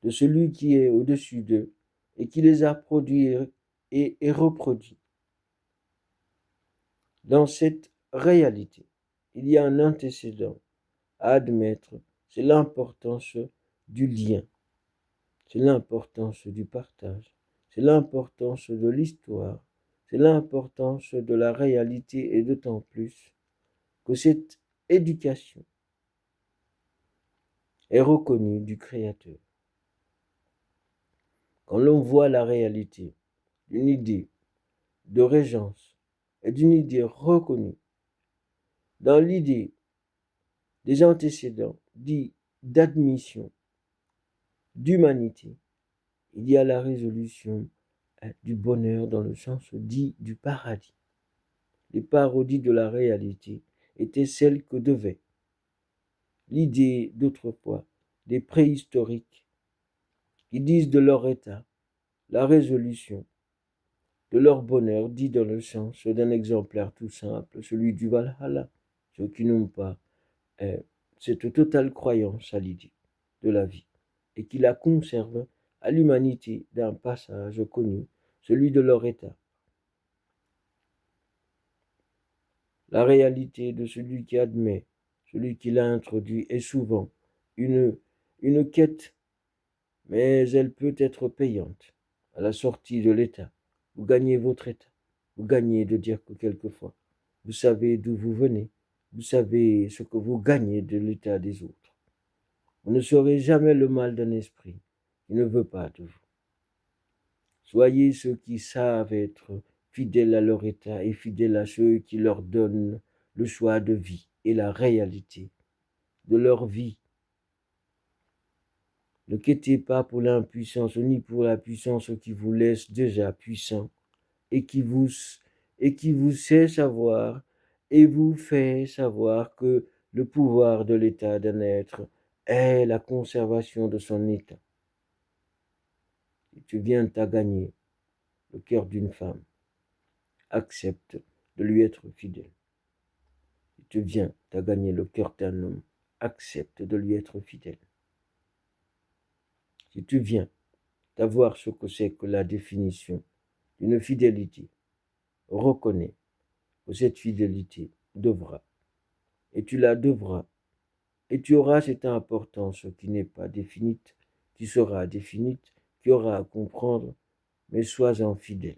de celui qui est au-dessus d'eux et qui les a produits et reproduits. Dans cette réalité, il y a un antécédent à admettre, c'est l'importance du lien, c'est l'importance du partage, c'est l'importance de l'histoire, c'est l'importance de la réalité et d'autant plus que cette éducation est reconnue du Créateur. Quand l'on voit la réalité d'une idée de régence et d'une idée reconnue dans l'idée des antécédents dits d'admission, d'humanité, il y a la résolution du bonheur dans le sens dit du paradis. Les parodies de la réalité étaient celles que devait l'idée d'autrefois des préhistoriques qui disent de leur état la résolution de leur bonheur dit dans le sens d'un exemplaire tout simple, celui du Valhalla, ceux qui n'ont pas cette totale croyance à l'idée de la vie et qui la conservent à l'humanité d'un passage connu, celui de leur état. La réalité de celui qui admet, celui qui l'a introduit, est souvent une quête, mais elle peut être payante. À la sortie de l'état, vous gagnez votre état. Vous gagnez de dire que quelquefois, vous savez d'où vous venez, vous savez ce que vous gagnez de l'état des autres. Vous ne saurez jamais le mal d'un esprit qui ne veut pas de vous. Soyez ceux qui savent être fidèles à leur état et fidèles à ceux qui leur donnent le choix de vie et la réalité de leur vie. Ne quittez pas pour l'impuissance ni pour la puissance qui vous laisse déjà puissant et qui vous sait savoir et vous fait savoir que le pouvoir de l'état d'un être est la conservation de son état. Et tu viens à gagner le cœur d'une femme. Accepte de lui être fidèle. Si tu viens à gagner le cœur d'un homme, accepte de lui être fidèle. Si tu viens d'avoir ce que c'est que la définition d'une fidélité, reconnais que cette fidélité devra, et tu la devras, et tu auras cette importance qui n'est pas définie, qui sera définie, qui aura à comprendre, mais sois-en fidèle.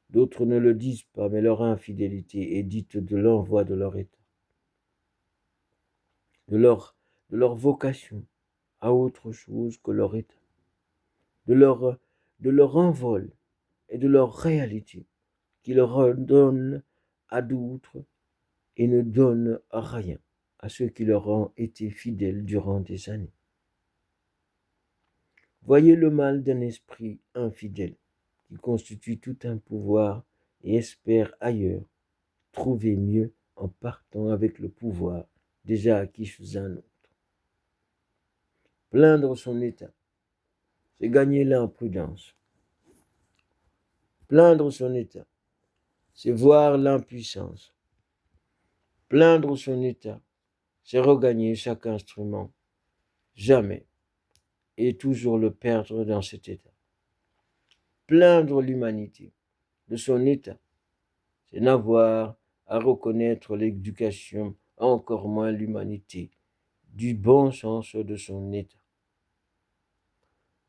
D'autres ne le disent pas, mais leur infidélité est dite de l'envoi de leur état, de leur vocation à autre chose que leur état, de leur envol et de leur réalité qui leur donne à d'autres et ne donne rien à ceux qui leur ont été fidèles durant des années. Voyez le mal d'un esprit infidèle qui constitue tout un pouvoir et espère ailleurs trouver mieux en partant avec le pouvoir déjà acquis chez un autre. Plaindre son état, c'est gagner l'imprudence. Plaindre son état, c'est voir l'impuissance. Plaindre son état, c'est regagner chaque instrument, jamais, et toujours le perdre dans cet état. Plaindre l'humanité de son état, c'est n'avoir à reconnaître l'éducation, encore moins l'humanité, du bon sens de son état.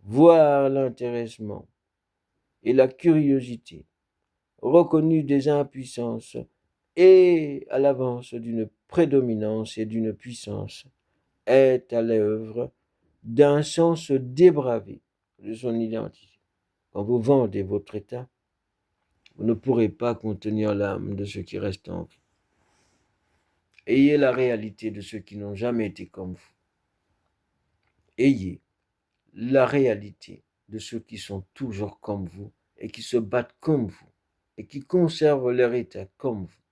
Voir l'intéressement et la curiosité reconnus des impuissances et à l'avance d'une prédominance et d'une puissance est à l'œuvre d'un sens dépravé de son identité. Quand vous vendez votre état, vous ne pourrez pas contenir l'âme de ceux qui restent en vous. Ayez la réalité de ceux qui n'ont jamais été comme vous. Ayez la réalité de ceux qui sont toujours comme vous et qui se battent comme vous et qui conservent leur état comme vous.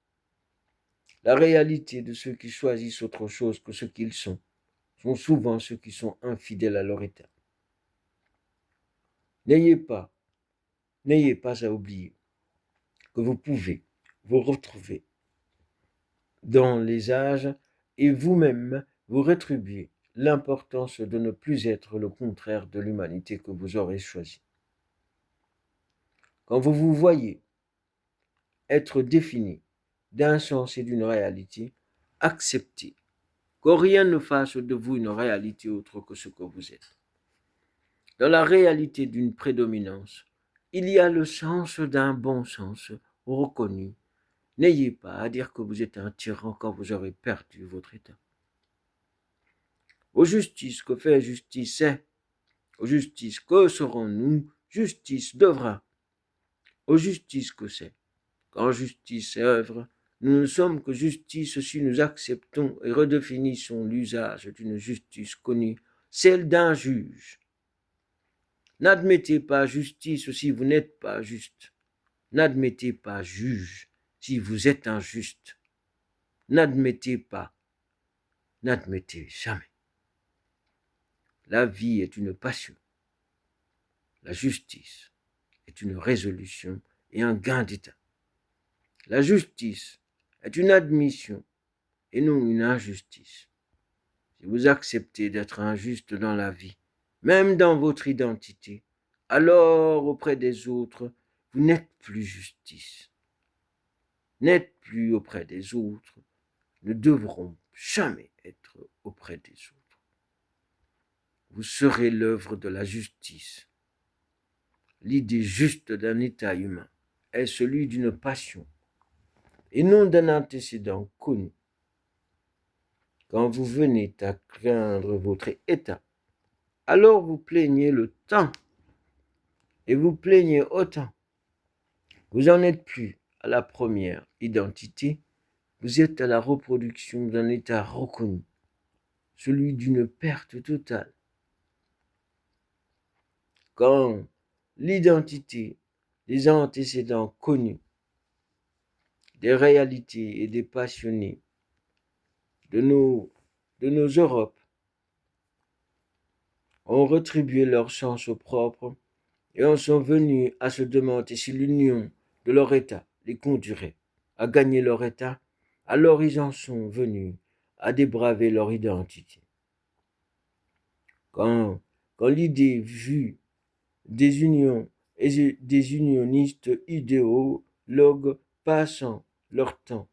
La réalité de ceux qui choisissent autre chose que ce qu'ils sont souvent ceux qui sont infidèles à leur état. N'ayez pas à oublier que vous pouvez vous retrouver dans les âges et vous-même vous rétribuer l'importance de ne plus être le contraire de l'humanité que vous aurez choisi. Quand vous vous voyez être défini d'un sens et d'une réalité, acceptez que rien ne fasse de vous une réalité autre que ce que vous êtes. Dans la réalité d'une prédominance, il y a le sens d'un bon sens reconnu. N'ayez pas à dire que vous êtes un tyran quand vous aurez perdu votre état. Aux justices, que fait justice est. Aux justices, que serons-nous? Justice devra. Aux justices, que c'est. Quand justice œuvre, nous ne sommes que justice si nous acceptons et redéfinissons l'usage d'une justice connue, celle d'un juge. N'admettez pas justice si vous n'êtes pas juste. N'admettez pas juge si vous êtes injuste. N'admettez pas. N'admettez jamais. La vie est une passion. La justice est une résolution et un gain d'état. La justice est une admission et non une injustice. Si vous acceptez d'être injuste dans la vie, même dans votre identité, alors auprès des autres, vous n'êtes plus justice. N'êtes plus auprès des autres, ne devront jamais être auprès des autres. Vous serez l'œuvre de la justice. L'idée juste d'un état humain est celui d'une passion et non d'un antécédent connu. Quand vous venez à craindre votre état, alors vous plaignez le temps et vous plaignez autant. Vous n'en êtes plus à la première identité, Vous êtes à la reproduction d'un état reconnu, celui d'une perte totale. Quand l'identité, les antécédents connus, des réalités et des passionnés de nos Europes ont retribué leur sens au propre et en sont venus à se demander si l'union de leur état les conduirait à gagner leur état, alors ils en sont venus à débraver leur identité. Quand l'idée vue des unions et des unionistes idéologues passant leur temps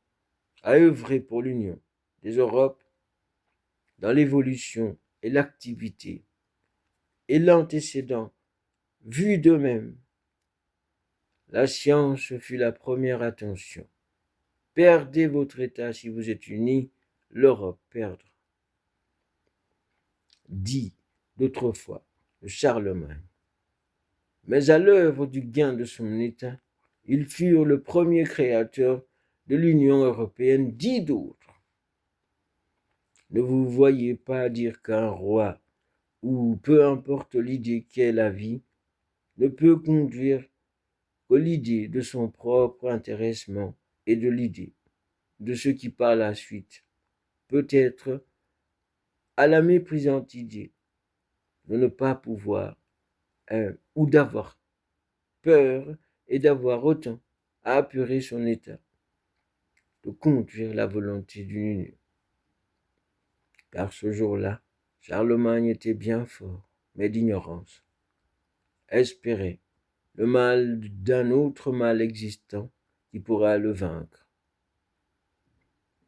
à œuvrer pour l'union des Europes dans l'évolution et l'activité et l'antécédent vu d'eux-mêmes, la science fut la première attention. Perdez votre état si vous êtes unis, l'Europe perdra. Dit d'autrefois de Charlemagne. Mais à l'œuvre du gain de son état, ils furent le premier créateur de l'Union européenne, dit d'autres. Ne vous voyez pas dire qu'un roi, ou peu importe l'idée qu'est la vie, ne peut conduire que l'idée de son propre intéressement et de l'idée de ce qui par la suite peut être à la méprisante idée de ne pas pouvoir ou d'avoir peur et d'avoir autant à apurer son état, de conduire la volonté d'une union. Car ce jour-là, Charlemagne était bien fort, mais d'ignorance. Espérait le mal d'un autre mal existant qui pourra le vaincre.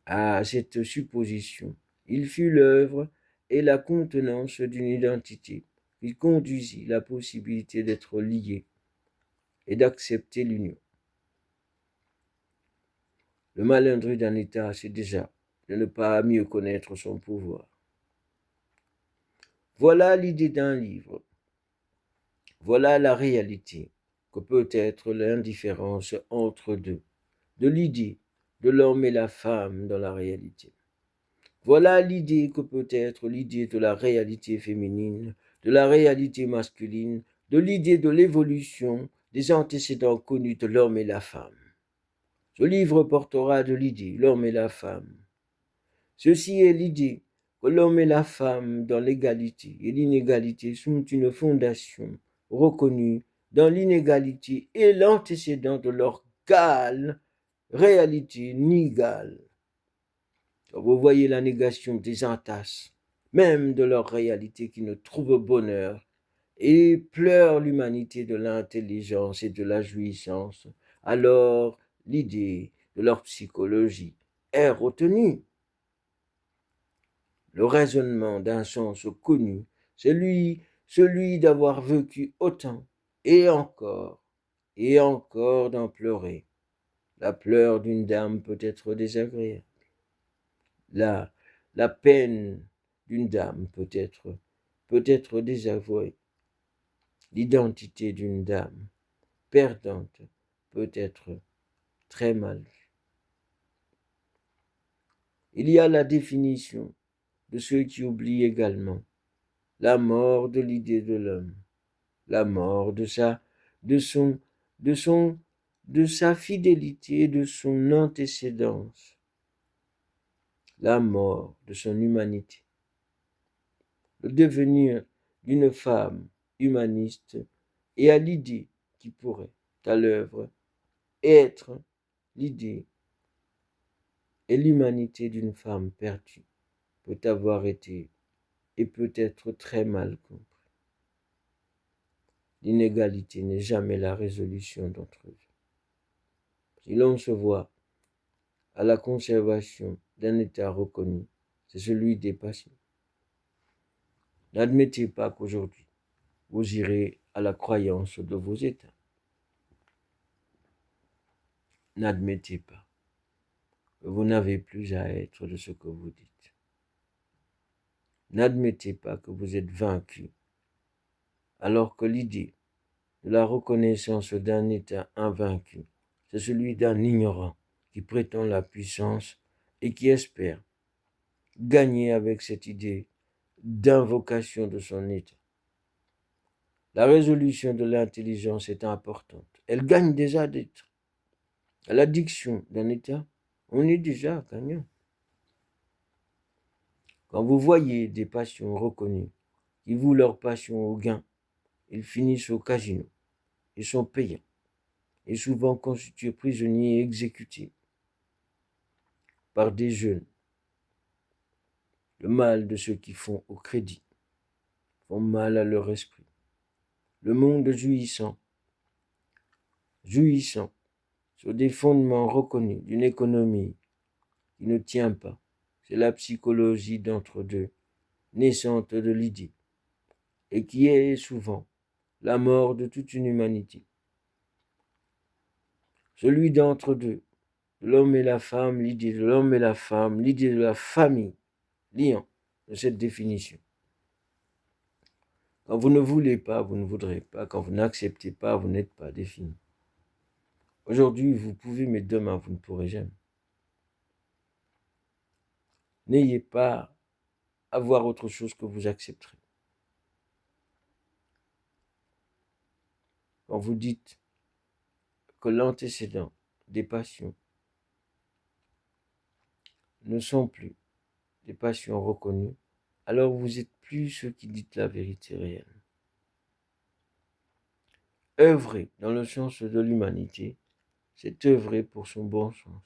À cette supposition, il fut l'œuvre et la contenance d'une identité qui conduisit la possibilité d'être lié et d'accepter l'union. Le malheur d'un État, c'est déjà de ne pas mieux connaître son pouvoir. Voilà l'idée d'un livre. Voilà la réalité que peut être l'indifférence entre deux, de l'idée de l'homme et la femme dans la réalité. Voilà l'idée que peut être l'idée de la réalité féminine, de la réalité masculine, de l'idée de l'évolution des antécédents connus de l'homme et la femme. Ce livre portera de l'idée, l'homme et la femme. Ceci est l'idée que l'homme et la femme dans l'égalité et l'inégalité sont une fondation reconnue dans l'inégalité et l'antécédent de leur gale réalité nigale. Vous voyez la négation des entassent, même de leur réalité qui ne trouve bonheur, et pleure l'humanité de l'intelligence et de la jouissance. Alors l'idée de leur psychologie est retenue. Le raisonnement d'un sens connu, c'est celui d'avoir vécu autant, et encore d'en pleurer. La pleure d'une dame peut être désagréable. La peine d'une dame peut être désavouée. L'identité d'une dame perdante peut être très mal vue. Il y a la définition de ceux qui oublient également la mort de l'idée de l'homme, la mort de sa fidélité et de son antécédence, la mort de son humanité, le devenir d'une femme humaniste et à l'idée qui pourrait, à l'œuvre, être l'idée et l'humanité d'une femme perdue peut avoir été et peut être très mal compris. L'inégalité n'est jamais la résolution d'entre eux. Si l'on se voit à la conservation d'un état reconnu, c'est celui des passions. N'admettez pas qu'aujourd'hui, vous irez à la croyance de vos états. N'admettez pas que vous n'avez plus à être de ce que vous dites. N'admettez pas que vous êtes vaincu, alors que l'idée de la reconnaissance d'un état invaincu, c'est celui d'un ignorant qui prétend la puissance et qui espère gagner avec cette idée d'invocation de son état. La résolution de l'intelligence est importante. Elle gagne déjà d'être. À l'addiction d'un état, on est déjà gagnant. Quand vous voyez des passions reconnues qui vouent leur passion au gain, ils finissent au casino. Ils sont payants et souvent constitués prisonniers et exécutés par des jeunes. Le mal de ceux qui font au crédit font mal à leur esprit. Le monde jouissant sur des fondements reconnus d'une économie qui ne tient pas. C'est la psychologie d'entre-deux, naissante de l'idée, et qui est souvent la mort de toute une humanité. Celui d'entre-deux, de l'homme et la femme, l'idée de l'homme et la femme, l'idée de la famille, liant de cette définition. Quand vous ne voulez pas, vous ne voudrez pas. Quand vous n'acceptez pas, vous n'êtes pas défini. Aujourd'hui, vous pouvez, mais demain, vous ne pourrez jamais. N'ayez pas à voir autre chose que vous accepterez. Quand vous dites que l'antécédent des passions ne sont plus des passions reconnues, alors vous n'êtes plus ceux qui dites la vérité réelle. Œuvrer dans le sens de l'humanité, c'est œuvrer pour son bon sens.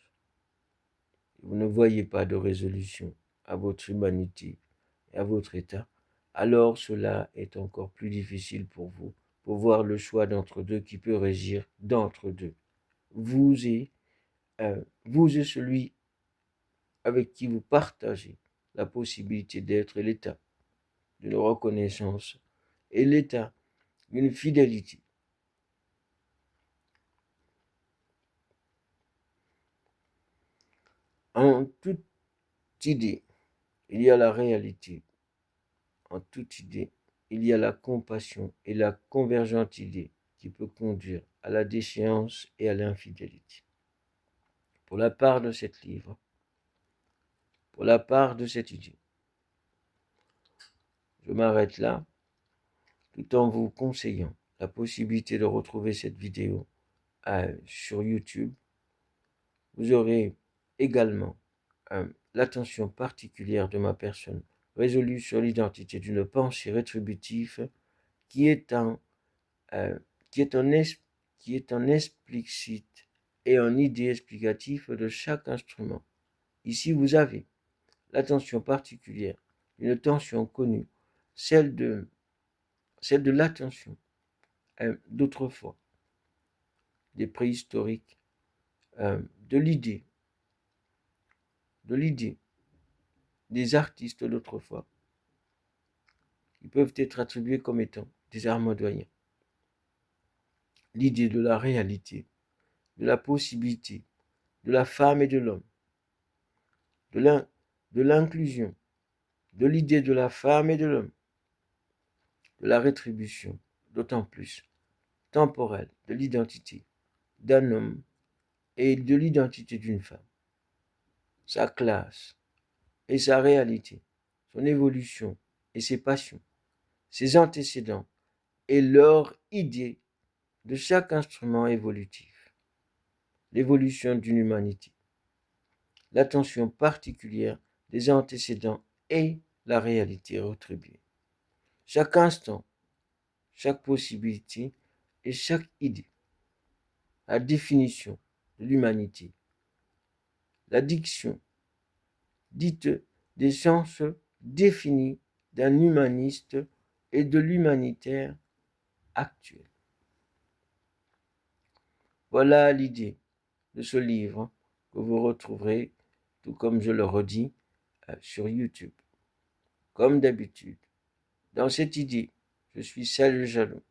Vous ne voyez pas de résolution à votre humanité et à votre état, alors cela est encore plus difficile pour vous, pour voir le choix d'entre deux qui peut régir d'entre deux. Vous et celui avec qui vous partagez la possibilité d'être et l'état d'une reconnaissance et l'état d'une fidélité. En toute idée, il y a la réalité. En toute idée, il y a la compassion et la convergente idée qui peut conduire à la déchéance et à l'infidélité. Pour la part de cet livre, pour la part de cette idée, je m'arrête là, tout en vous conseillant la possibilité de retrouver cette vidéo sur YouTube. Vous aurez également l'attention particulière de ma personne résolue sur l'identité d'une pensée rétributive qui est en explicite et en idée explicatif de chaque instrument. Ici, vous avez l'attention particulière d'une tension connue, celle de l'attention d'autrefois, des préhistoriques, de l'idée, des artistes d'autrefois, qui peuvent être attribués comme étant des armodoyens. L'idée de la réalité, de la possibilité, de la femme et de l'homme, de l'inclusion, de l'idée de la femme et de l'homme, de la rétribution, d'autant plus temporelle, de l'identité d'un homme et de l'identité d'une femme, sa classe et sa réalité, son évolution et ses passions, ses antécédents et leur idée de chaque instrument évolutif, l'évolution d'une humanité, l'attention particulière des antécédents et la réalité rétribuée. Chaque instant, chaque possibilité et chaque idée, la définition de l'humanité, la diction dite des sens définis d'un humaniste et de l'humanitaire actuel. Voilà l'idée de ce livre que vous retrouverez, tout comme je le redis, sur YouTube. Comme d'habitude, dans cette idée, je suis Serge Jalot.